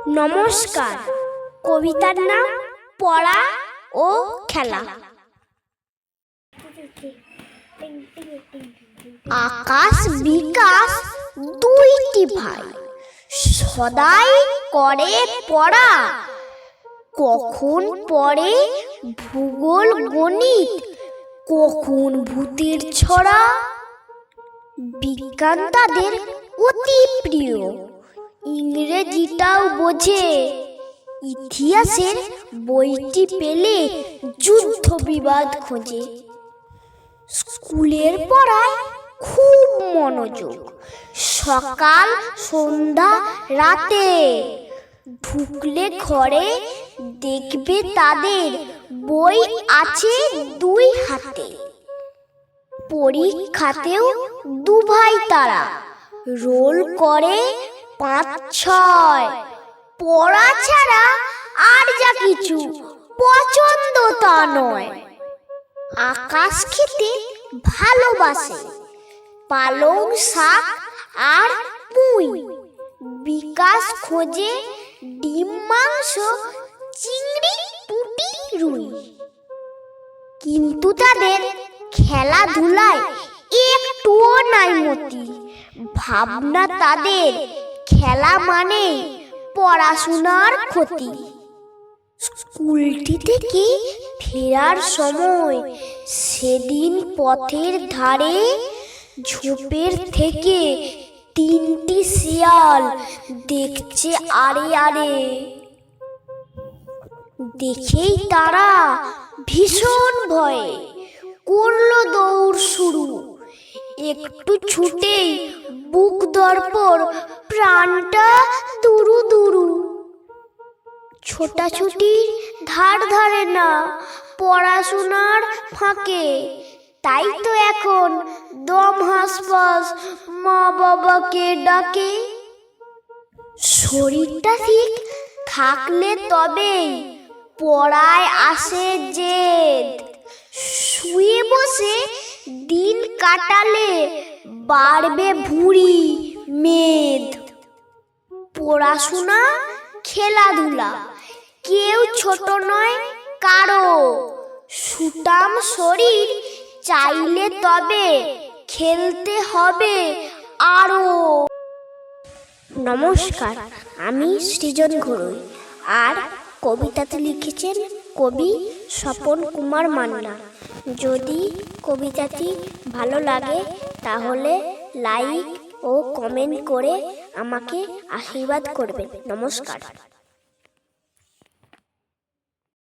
নমস্কার। কবিতার নাম পড়া ও খেলা। আকাশ বিকাশ দুইটি ভাই, সদাই করে পড়া। কখন পড়ে ভূগোল গণিত, কখন ভূতের ছড়া। বিজ্ঞান তাদের অতি প্রিয়, ইংরেজিটাও বোঝে। ইতিহাসের বইটি পেলে যুদ্ধ বিবাদ খোঁজে। স্কুলের পড়ায় খুব মনোযোগ, সকাল সন্ধ্যা রাতে। ঢুকলে ঘরে দেখবে তাদের বই আছে দুই হাতে। পরীক্ষাতেও দু ভাই তারা, রোল করে ৫-৬। পড়া ছাড়া আর যা কিছু পছন্দ তা নয়। আকাশ খেতে ভালোবাসে, পালং শাক আর পুঁই। বিকাশ খোঁজে ডিম মাংস, চিংড়ি পুঁটি রুই। কিন্তু তাদের খেলাধুলায় একটুও নাই মতি। ভাবনা তাদের খেলা মানে পড়াশোনার ক্ষতি। স্কুলটি থেকে ফেরার সময় সেদিন পথের ধারে ঝোপের থেকে ৩টি শিয়াল দেখছে আড়ে আড়ে। দেখেই তারা ভীষণ ভয়ে করলো দৌড় শুরু। একটু ছুটেই বুক ধড়ফড়, প্রাণটা দুরু দুরু। ছোটাছুটির ধার ধারে না পড়াশোনার ফাঁকে। তাই তো এখন দম হাসপাস মা বাবাকে ডাকে। শরীরটা ঠিক থাকলে তবেই পড়ায় আসে জেদ। শুয়ে বসে দিন কাটালে বাড়বে ভুঁড়ি মেদ। পড়াশোনা খেলাধুলা কেউ ছোট নয় কারো। সুঠাম শরীর চাইলে তবে খেলতে হবে আরো। নমস্কার, আমি সৃজন ঘোড়ই। আর কবিতাতে লিখেছেন কবি স্বপন কুমার মান্না। যদি কবিতাটি ভালো লাগে তাহলে লাইক ও কমেন্ট করে আমাকে আশীর্বাদ করবেন। নমস্কার।